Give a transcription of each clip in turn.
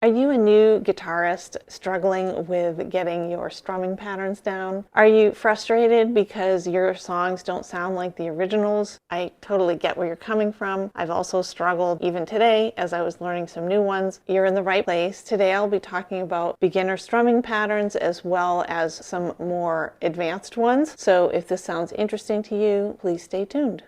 Are you a new guitarist struggling with getting your strumming patterns down? Are you frustrated because your songs don't sound like the originals? I totally get where you're coming from. I've also struggled even today as I was learning some new ones. You're in the right place. Today I'll be talking about beginner strumming patterns as well as some more advanced ones. So if this sounds interesting to you, please stay tuned.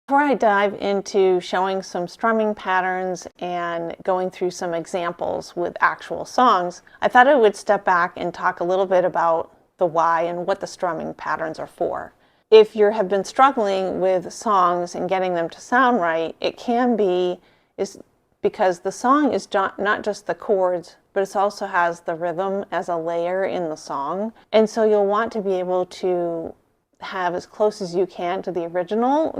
Before I dive into showing some strumming patterns and going through some examples with actual songs, I thought I would step back and talk a little bit about the why and what the strumming patterns are for. If you have been struggling with songs and getting them to sound right, it can be because the song is not just the chords, but it also has the rhythm as a layer in the song. And so you'll want to be able to have as close as you can to the original,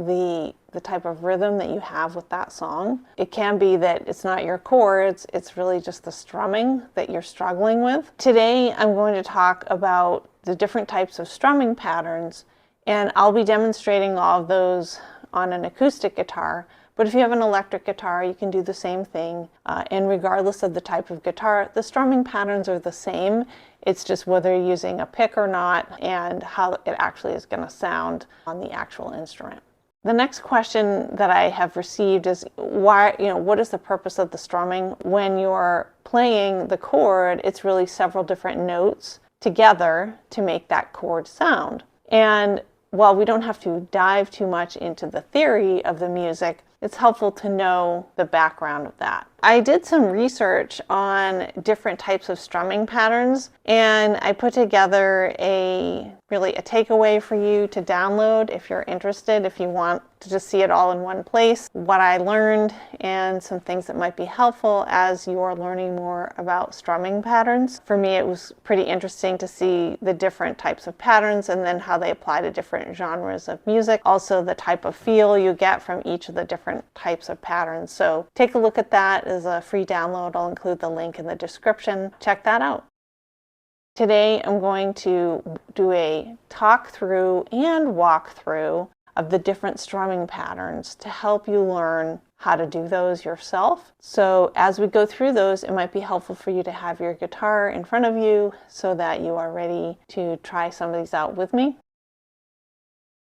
the type of rhythm that you have with that song. It can be that it's not your chords, it's really just the strumming that you're struggling with. Today I'm going to talk about the different types of strumming patterns, and I'll be demonstrating all of those on an acoustic guitar. But if you have an electric guitar, you can do the same thing. And regardless of the type of guitar, the strumming patterns are the same. It's just whether you're using a pick or not and how it actually is going to sound on the actual instrument. The next question that I have received is what is the purpose of the strumming? When you're playing the chord, it's really several different notes together to make that chord sound. And while we don't have to dive too much into the theory of the music, it's helpful to know the background of that. I did some research on different types of strumming patterns, and I put together a takeaway for you to download if you're interested, if you want to just see it all in one place, what I learned and some things that might be helpful as you're learning more about strumming patterns. For me, it was pretty interesting to see the different types of patterns and then how they apply to different genres of music. Also, the type of feel you get from each of the different types of patterns. So take a look at that as a free download. I'll include the link in the description. Check that out. Today I'm going to do a talk through and walk through of the different strumming patterns to help you learn how to do those yourself. So as we go through those, it might be helpful for you to have your guitar in front of you so that you are ready to try some of these out with me.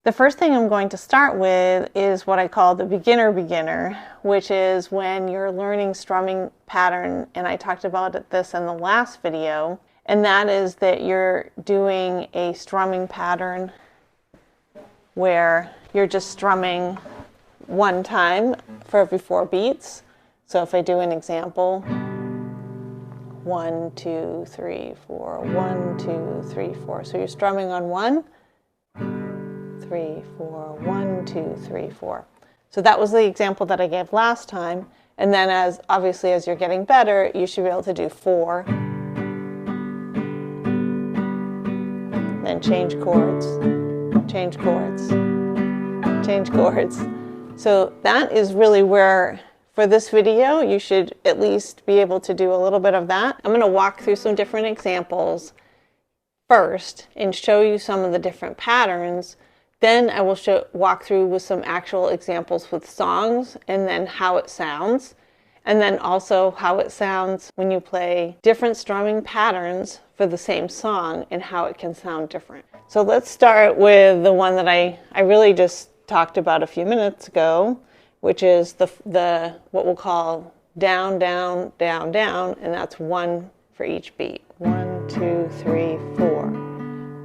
The first thing I'm going to start with is what I call the beginner, which is when you're learning strumming pattern, and I talked about this in the last video, and that is that you're doing a strumming pattern where you're just strumming one time for every 4 beats. So if I do an example, 1, 2, 3, 4, 1, 2, 3, 4. So you're strumming on 1, 3, 4, 1, 2, 3, 4. So that was the example that I gave last time. And then as you're getting better, you should be able to do 4. Then change chords, change chords, change chords. So that is really where, for this video, you should at least be able to do a little bit of that. I'm going to walk through some different examples first and show you some of the different patterns. Then I will walk through with some actual examples with songs and then how it sounds. And then also how it sounds when you play different strumming patterns for the same song and how it can sound different. So let's start with the one that I really just talked about a few minutes ago, which is the what we'll call down, down, down, down, and that's 1 for each beat. 1, 2, 3, 4.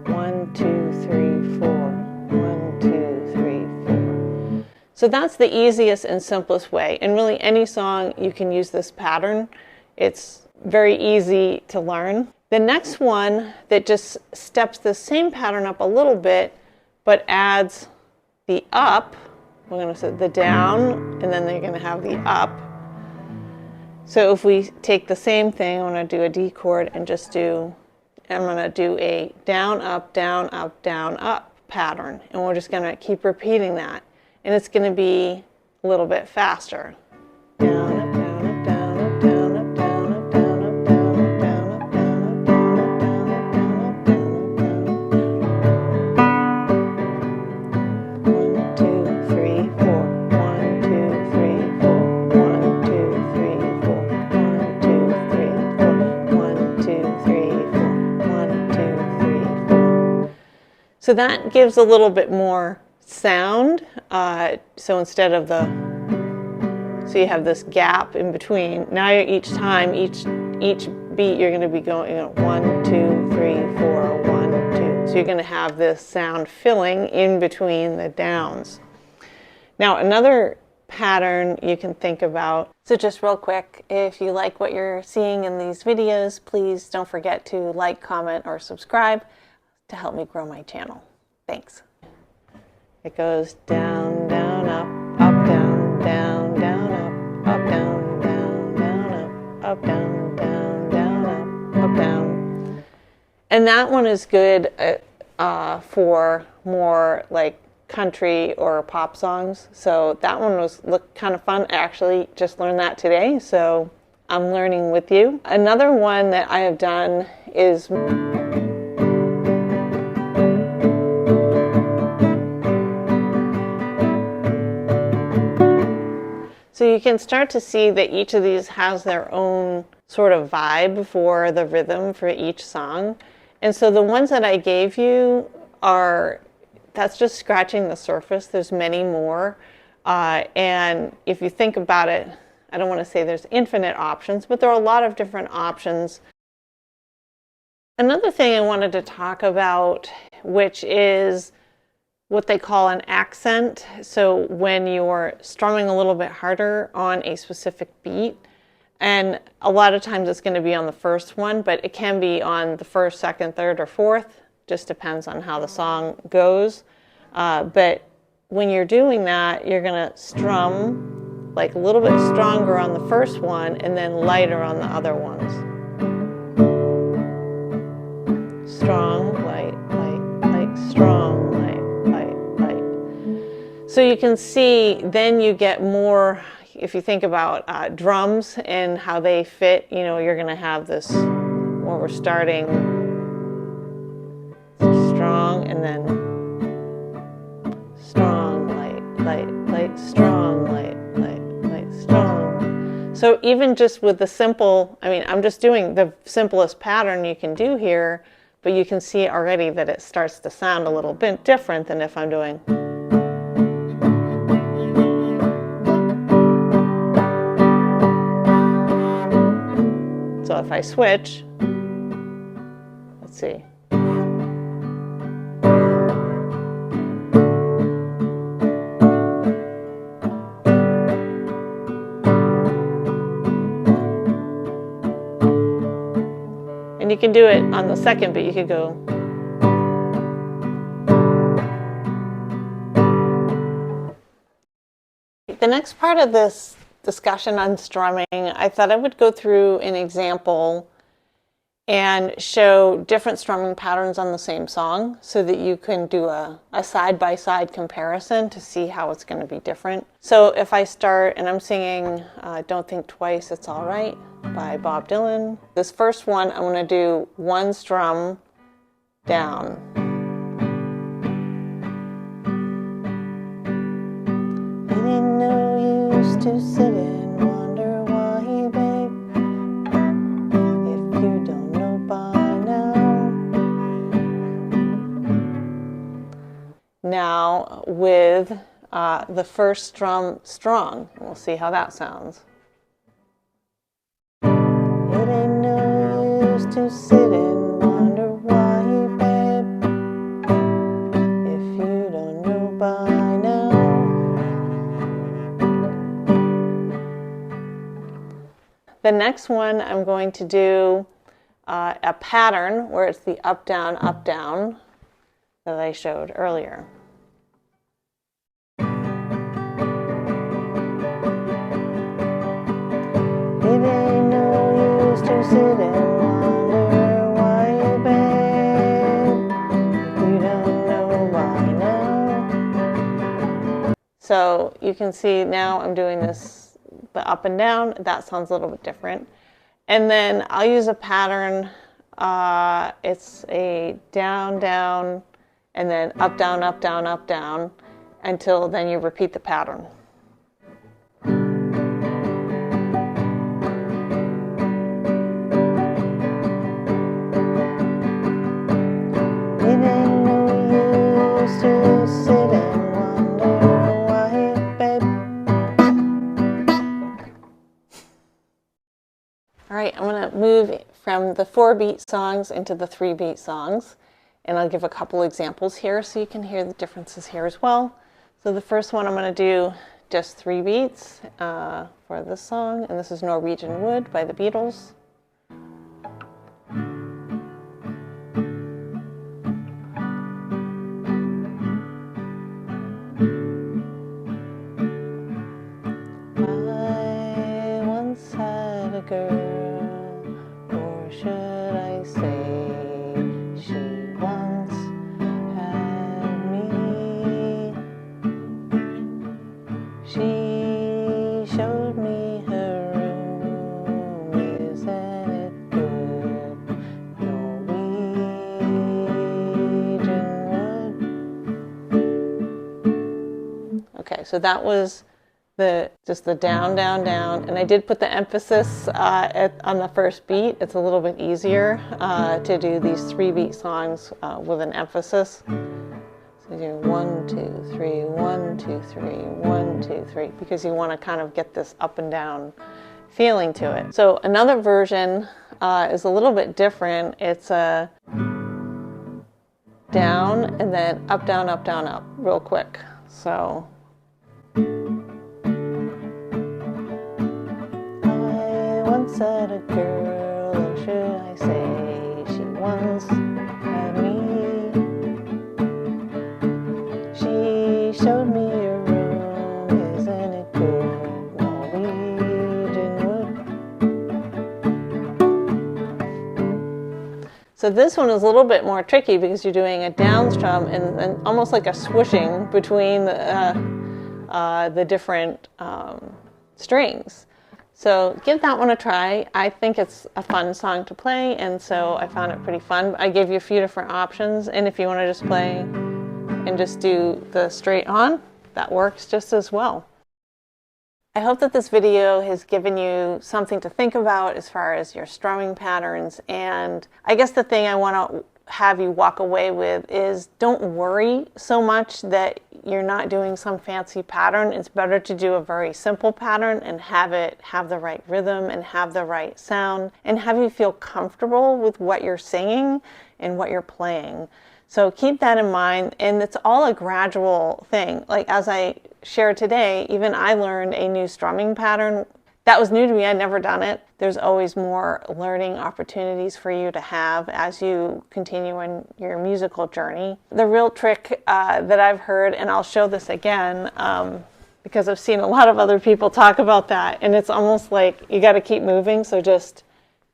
1, 2, 3, 4. 1, 2, 3, 4. So that's the easiest and simplest way. And really any song you can use this pattern. It's very easy to learn. The next one that just steps the same pattern up a little bit, but adds the up, we're going to set the down, and then they're going to have the up. So if we take the same thing, I'm going to do a D chord and I'm going to do a down, up, down, up, down, up pattern. And we're just going to keep repeating that. And it's going to be a little bit faster. Down, up, down, up, down, up, down, up, down, up, down, up, down, up, down, up, down, up, down, up, down, up, down, up, down, up, down, up, down. 1, 2, 3, 4. 1, 2, 3, 4. 1, 2, 3, 4. 1, 2, 3, So that gives a little bit more sound. So instead of the, so you have this gap in between. Now you're each time, each beat, you're going to be going, 1, 2, 3, 4, 1, 2. So you're going to have this sound filling in between the downs. Now another pattern you can think about. So just real quick, if you like what you're seeing in these videos, please don't forget to like, comment, or subscribe to help me grow my channel. Thanks. It goes down, down, up, down, down, down, up, down, down, down, up, down, down, down, up, down. And that one is good for more like country or pop songs. So that one looked kind of fun. I actually just learned that today, so I'm learning with you. Another one that I have done is so you can start to see that each of these has their own sort of vibe for the rhythm for each song. And so the ones that I gave you are, that's just scratching the surface. There's many more. And if you think about it, I don't want to say there's infinite options, but there are a lot of different options. Another thing I wanted to talk about, which is what they call an accent. So when you're strumming a little bit harder on a specific beat, and a lot of times it's going to be on the first one, but it can be on the first, second, third, or fourth. Just depends on how the song goes. But when you're doing that, you're going to strum like a little bit stronger on the first one and then lighter on the other ones. Strong, light, light, light, strong, light, light, light. So you can see then you get more, if you think about drums and how they fit, you're going to have this where we're starting strong and then strong, light, light, light, strong, light, light, light, strong. So even just with the simple, I'm just doing the simplest pattern you can do here, but you can see already that it starts to sound a little bit different than if I'm doing. So if I switch, let's see. And you can do it on the second beat. You could go. The next part of this discussion on strumming, I thought I would go through an example and show different strumming patterns on the same song so that you can do a side-by-side comparison to see how it's going to be different. So if I start and I'm singing Don't Think Twice, It's All Right by Bob Dylan. This first one, I'm going to do one strum down. It ain't no use to sit and wonder why, babe, if you don't know by now. Now with the first strum strong, we'll see how that sounds. It ain't no use to sit and wonder why, babe, if you don't know by now. The next one I'm going to do a pattern where it's the up, down that I showed earlier. It ain't no use to sit and wonder why, babe, if you don't know why now. So you can see now I'm doing this, the up and down. That sounds a little bit different. And then I'll use a pattern. It's a down, down, and then up, down, up, down, up, down, until then you repeat the pattern. It ain't no right, I'm going to move from the 4-beat songs into the 3-beat songs. And I'll give a couple examples here so you can hear the differences here as well. So the first one I'm going to do just 3 beats for this song, and this is Norwegian Wood by the Beatles. I once had a girl, or should I say she once had me. She showed me her room, isn't it good? Norwegian wood. Okay, so that was just the down, down, down, and I did put the emphasis on the first beat. It's a little bit easier to do these 3-beat songs with an emphasis. So you do 1, 2, 3, 1, 2, 3, 1, 2, 3, because you want to kind of get this up and down feeling to it. So another version is a little bit different. It's a down and then up, down, up, down, up, real quick. So. Once had a girl, or should I say she once had me. She showed me a room, isn't it good? Norwegian wood. So this one is a little bit more tricky because you're doing a down strum and almost like a swooshing between the different strings. So give that one a try. I think it's a fun song to play, and so I found it pretty fun. I gave you a few different options, and if you want to just play and just do the straight on, that works just as well. I hope that this video has given you something to think about as far as your strumming patterns, and I guess the thing I want to have you walk away with is don't worry so much that you're not doing some fancy pattern. It's better to do a very simple pattern and have it have the right rhythm and have the right sound and have you feel comfortable with what you're singing and what you're playing. So keep that in mind, and it's all a gradual thing. Like as I shared today, even I learned a new strumming pattern. That was new to me. I'd never done it. There's always more learning opportunities for you to have as you continue in your musical journey. The real trick that I've heard, and I'll show this again because I've seen a lot of other people talk about that, and it's almost like you got to keep moving. So just,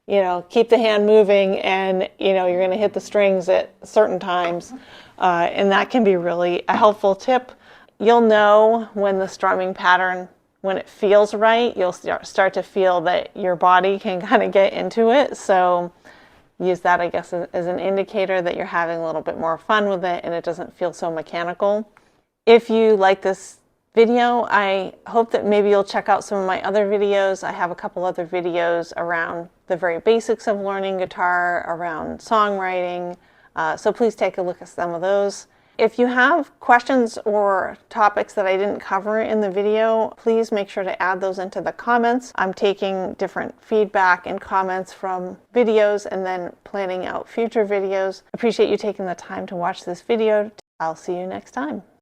keep the hand moving, and you're going to hit the strings at certain times, and that can be really a helpful tip. You'll know when the strumming pattern, when it feels right, you'll start to feel that your body can kind of get into it. So use that, I guess, as an indicator that you're having a little bit more fun with it and it doesn't feel so mechanical. If you like this video, I hope that maybe you'll check out some of my other videos. I have a couple other videos around the very basics of learning guitar, around songwriting. So please take a look at some of those. If you have questions or topics that I didn't cover in the video, please make sure to add those into the comments. I'm taking different feedback and comments from videos and then planning out future videos. Appreciate you taking the time to watch this video. I'll see you next time.